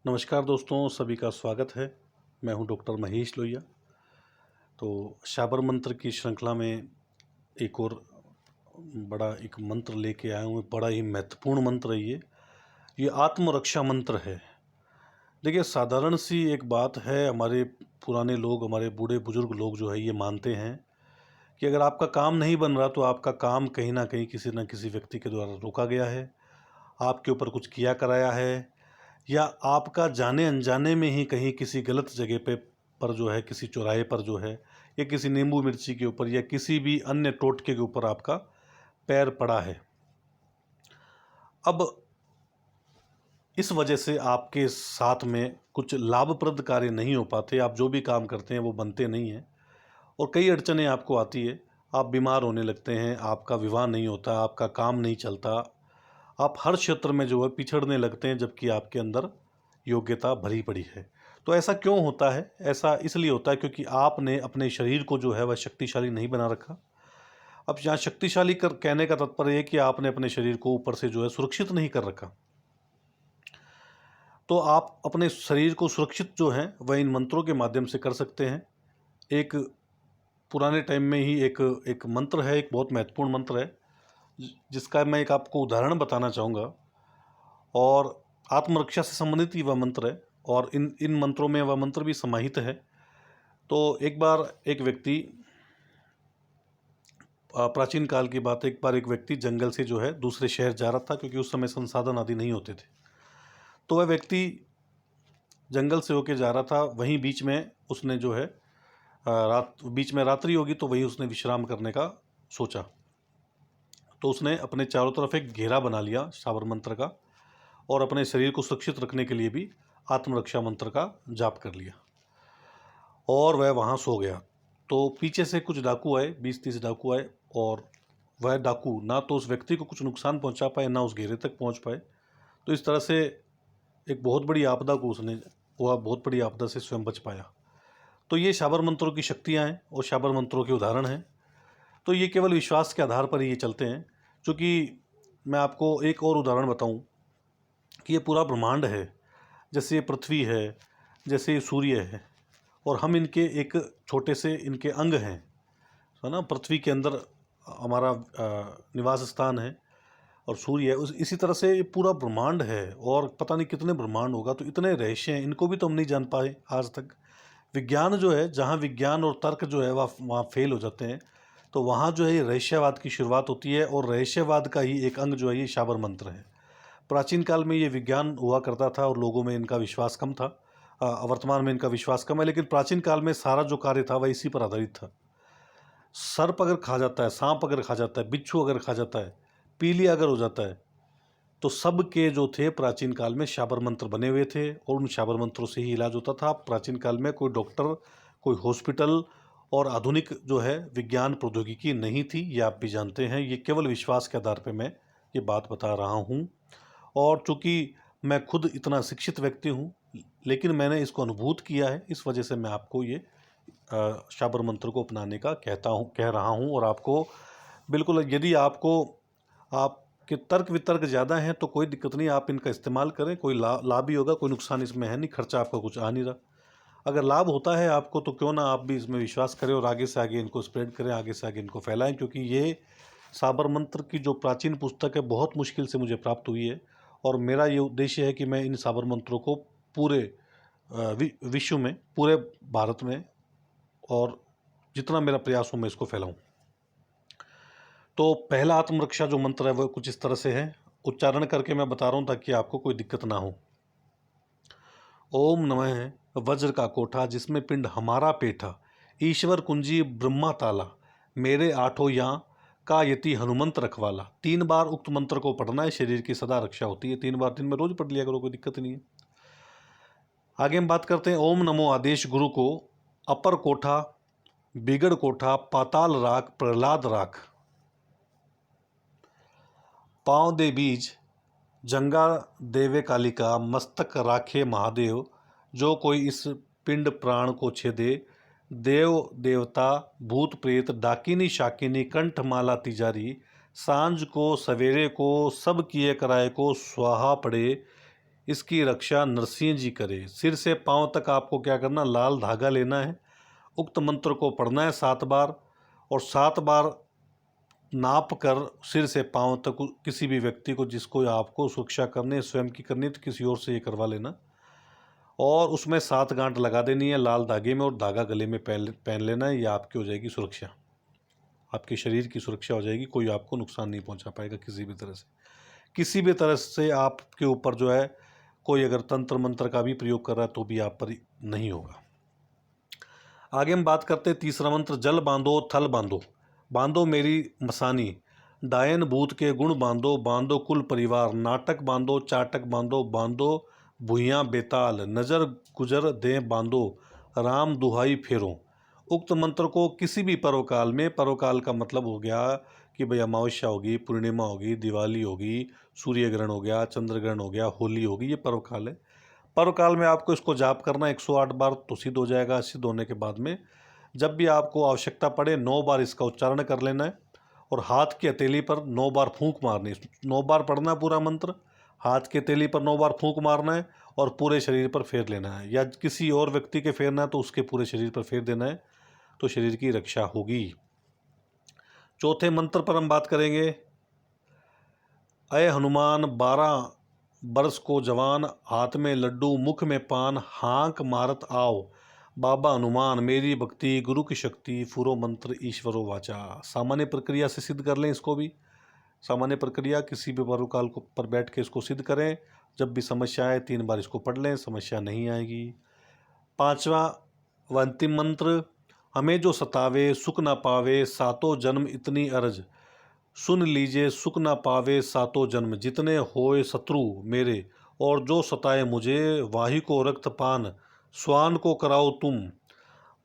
नमस्कार दोस्तों, सभी का स्वागत है। मैं हूं डॉक्टर महेश लोहिया। तो शाबर मंत्र की श्रृंखला में एक और बड़ा एक मंत्र लेके आया हूँ। बड़ा ही महत्वपूर्ण मंत्र है ये आत्मरक्षा मंत्र है। देखिए, साधारण सी एक बात है। हमारे पुराने लोग, हमारे बूढ़े बुजुर्ग लोग जो है ये मानते हैं कि अगर आपका काम नहीं बन रहा तो आपका काम कहीं ना कहीं किसी न किसी व्यक्ति के द्वारा रोका गया है, आपके ऊपर कुछ किया कराया है, या आपका जाने अनजाने में ही कहीं किसी गलत जगह पे पर जो है, किसी चौराहे पर जो है, या किसी नींबू मिर्ची के ऊपर या किसी भी अन्य टोटके के ऊपर आपका पैर पड़ा है। अब इस वजह से आपके साथ में कुछ लाभप्रद कार्य नहीं हो पाते, आप जो भी काम करते हैं वो बनते नहीं हैं और कई अड़चनें आपको आती है। आप बीमार होने लगते हैं, आपका विवाह नहीं होता, आपका काम नहीं चलता, आप हर क्षेत्र में जो है पिछड़ने लगते हैं, जबकि आपके अंदर योग्यता भरी पड़ी है। तो ऐसा क्यों होता है? ऐसा इसलिए होता है क्योंकि आपने अपने शरीर को जो है वह शक्तिशाली नहीं बना रखा। अब यहाँ शक्तिशाली कर कहने का तात्पर्य है कि आपने अपने शरीर को ऊपर से जो है सुरक्षित नहीं कर रखा। तो आप अपने शरीर को सुरक्षित जो है वह इन मंत्रों के माध्यम से कर सकते हैं। एक पुराने टाइम में ही एक एक मंत्र है, एक बहुत महत्वपूर्ण मंत्र है, जिसका मैं एक आपको उदाहरण बताना चाहूँगा। और आत्मरक्षा से संबंधित ही वह मंत्र है और इन इन मंत्रों में वह मंत्र भी समाहित है। तो एक बार एक व्यक्ति, प्राचीन काल की बात है, एक बार एक व्यक्ति जंगल से जो है दूसरे शहर जा रहा था, क्योंकि उस समय संसाधन आदि नहीं होते थे। तो वह व्यक्ति जंगल से होके जा रहा था, वहीं बीच में उसने जो है बीच में रात्रि होगी तो वही उसने विश्राम करने का सोचा। तो उसने अपने चारों तरफ एक घेरा बना लिया शाबर मंत्र का और अपने शरीर को सुरक्षित रखने के लिए भी आत्मरक्षा मंत्र का जाप कर लिया और वह वहाँ सो गया। तो पीछे से कुछ डाकू आए, 20-30 डाकू आए, और वह डाकू ना तो उस व्यक्ति को कुछ नुकसान पहुँचा पाए, ना उस घेरे तक पहुँच पाए। तो इस तरह से एक बहुत बड़ी आपदा को उसने वह बहुत बड़ी आपदा से स्वयं बच पाया। तो ये शाबर मंत्रों की शक्तियाँ हैं और शाबर मंत्रों के उदाहरण हैं। तो ये केवल विश्वास के आधार पर ही ये चलते हैं। चूँकि मैं आपको एक और उदाहरण बताऊँ कि ये पूरा ब्रह्मांड है, जैसे ये पृथ्वी है, जैसे ये सूर्य है, और हम इनके एक छोटे से इनके अंग हैं, है ना। पृथ्वी के अंदर हमारा निवास स्थान है और सूर्य है। उस इसी तरह से ये पूरा ब्रह्मांड है और पता नहीं कितने ब्रह्मांड होगा। तो इतने रहस्य हैं, इनको भी तो हम नहीं जान पाए आज तक। विज्ञान जो है, जहाँ विज्ञान और तर्क जो है वहाँ फेल हो जाते हैं, तो वहाँ जो है ये रहस्यवाद की शुरुआत होती है और रहस्यवाद का ही एक अंग जो है ये शाबर मंत्र है। प्राचीन काल में ये विज्ञान हुआ करता था और लोगों में इनका विश्वास कम था। वर्तमान में इनका विश्वास कम है, लेकिन प्राचीन काल में सारा जो कार्य था वह इसी पर आधारित था। सर्प अगर खा जाता है, सांप अगर खा जाता है, बिच्छू अगर खा जाता है, पीलिया अगर हो जाता है, तो सब के जो थे प्राचीन काल में शाबर मंत्र बने हुए थे और उन शाबर मंत्रों से ही इलाज होता था। प्राचीन काल में कोई डॉक्टर, कोई हॉस्पिटल और आधुनिक जो है विज्ञान प्रौद्योगिकी नहीं थी, ये आप भी जानते हैं। ये केवल विश्वास के आधार पर मैं ये बात बता रहा हूँ। और चूँकि मैं खुद इतना शिक्षित व्यक्ति हूँ, लेकिन मैंने इसको अनुभूत किया है, इस वजह से मैं आपको ये शाबर मंत्र को अपनाने का कह रहा हूँ। और आपको बिल्कुल, यदि आपको आपके तर्क वितर्क ज़्यादा हैं तो कोई दिक्कत नहीं, आप इनका इस्तेमाल करें। कोई लाभ ही होगा, कोई नुकसान इसमें है नहीं, खर्चा आपका कुछ आ नहीं रहा। अगर लाभ होता है आपको तो क्यों ना आप भी इसमें विश्वास करें और आगे से आगे इनको स्प्रेड करें, आगे से आगे इनको फैलाएं। क्योंकि ये साबर मंत्र की जो प्राचीन पुस्तक है बहुत मुश्किल से मुझे प्राप्त हुई है और मेरा ये उद्देश्य है कि मैं इन साबर मंत्रों को पूरे विश्व में, पूरे भारत में, और जितना मेरा प्रयास हो मैं इसको फैलाऊं। तो पहला आत्मरक्षा जो मंत्र है वह कुछ इस तरह से है, उच्चारण करके मैं बता रहा हूँ ताकि आपको कोई दिक्कत ना हो। ओम नमः वज्र का कोठा जिसमें पिंड हमारा पेठा, ईश्वर कुंजी ब्रह्मा ताला, मेरे आठों यहाँ का यति हनुमंत रखवाला। 3 बार उक्त मंत्र को पढ़ना है, शरीर की सदा रक्षा होती है। 3 बार दिन में रोज पढ़ लिया करो, कोई दिक्कत नहीं है। आगे हम बात करते हैं ओम नमो आदेश गुरु को, अपर कोठा बिगड़ कोठा पाताल राख प्रहलाद राख, पाँव दे बीज जंगा देवे कालिका, मस्तक राखे महादेव, जो कोई इस पिंड प्राण को छेदे, देव देवता भूत प्रेत डाकिनी शाकिनी कंठ माला तिजारी, सांझ को सवेरे को सब किए कराए को स्वाहा पड़े, इसकी रक्षा नरसिंह जी करे। सिर से पांव तक आपको क्या करना, लाल धागा लेना है। उक्त मंत्र को पढ़ना है 7 बार, और 7 बार नाप कर सिर से पांव तक किसी भी व्यक्ति को, जिसको आपको सुरक्षा करनी है, स्वयं की करनी है तो किसी और से ये करवा लेना, और उसमें 7 गांठ लगा देनी है लाल धागे में, और धागा गले में पहन लेना है। ये आपकी हो जाएगी सुरक्षा, आपके शरीर की सुरक्षा हो जाएगी। कोई आपको नुकसान नहीं पहुंचा पाएगा किसी भी तरह से। किसी भी तरह से आपके ऊपर जो है कोई अगर तंत्र मंत्र का भी प्रयोग कर रहा है तो भी आप पर नहीं होगा। आगे हम बात करते हैं तीसरा मंत्र, जल बांधो थल बांधो, बांधो मेरी मसानी, डायन भूत के गुण बांधो, बांधो कुल परिवार, नाटक बांधो चाटक बांधो, बांधो भुइयाँ बेताल, नजर गुजर दें बांधो, राम दुहाई फेरो। उक्त मंत्र को किसी भी पर्व काल में, पर्व काल का मतलब हो गया कि भाई अमावस्या होगी, पूर्णिमा होगी, दिवाली होगी, सूर्य ग्रहण हो गया, चंद्र ग्रहण हो गया, होली होगी, ये पर्व काल है। पर्व काल में आपको इसको जाप करना 108 बार, तो सिद्ध हो जाएगा। सिद्ध होने के बाद में जब भी आपको आवश्यकता पड़े 9 बार इसका उच्चारण कर लेना है, और हाथ की हथेली पर 9 बार फूंक मारनी। 9 बार पढ़ना पूरा मंत्र, हाथ की हथेली पर 9 बार फूंक मारना है, और पूरे शरीर पर फेर लेना है, या किसी और व्यक्ति के फेरना है तो उसके पूरे शरीर पर फेर देना है, तो शरीर की रक्षा होगी। चौथे मंत्र पर हम बात करेंगे। अय हनुमान 12 बरस को जवान, हाथ में लड्डू मुख में पान, हाँक मारत आओ बाबा हनुमान, मेरी भक्ति गुरु की शक्ति, फुरो मंत्र ईश्वरो वाचा। सामान्य प्रक्रिया से सिद्ध कर लें इसको भी। सामान्य प्रक्रिया, किसी भी पर्व काल को पर बैठ के इसको सिद्ध करें। जब भी समस्या आए 3 बार इसको पढ़ लें, समस्या नहीं आएगी। पांचवा व अंतिम मंत्र, हमें जो सतावे सुख न पावे, सातों जन्म इतनी अरज, सुन लीजिए सुख न पावे सातों जन्म, जितने होए शत्रु मेरे, और जो सताए मुझे, वाही को रक्तपान, स्वान को कराओ तुम,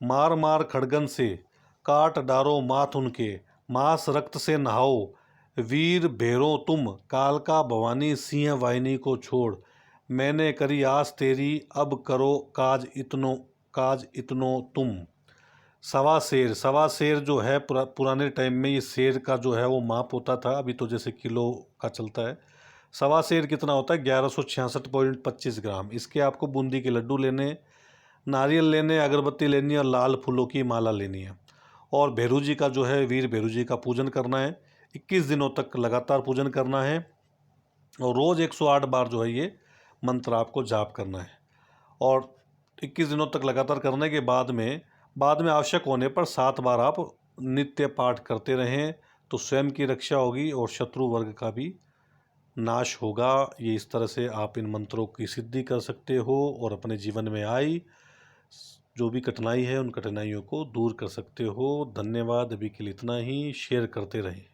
मार मार खड़गन से काट डारो माथ उनके, मांस रक्त से नहाओ, वीर भेरो तुम, कालका भवानी सिंह वाहिनी को छोड़, मैंने करी आस तेरी, अब करो काज इतनो तुम। सवा शेर, सवा शेर जो है पुराने टाइम में ये शेर का जो है वो माप होता था, अभी तो जैसे किलो का चलता है। सवा शेर कितना होता है, 1166.25 ग्राम। इसके आपको बूंदी के लड्डू लेने, नारियल लेने, अगरबत्ती लेनी है, और लाल फूलों की माला लेनी है। और भैरू जी का जो है, वीर भैरू जी का पूजन करना है। 21 दिनों तक लगातार पूजन करना है, और रोज़ 108 बार जो है ये मंत्र आपको जाप करना है। और 21 दिनों तक लगातार करने के बाद में आवश्यक होने पर 7 बार आप नित्य पाठ करते रहें, तो स्वयं की रक्षा होगी और शत्रु वर्ग का भी नाश होगा। ये इस तरह से आप इन मंत्रों की सिद्धि कर सकते हो, और अपने जीवन में आई जो भी कठिनाई है उन कठिनाइयों को दूर कर सकते हो। धन्यवाद। अभी के लिए इतना ही। शेयर करते रहें।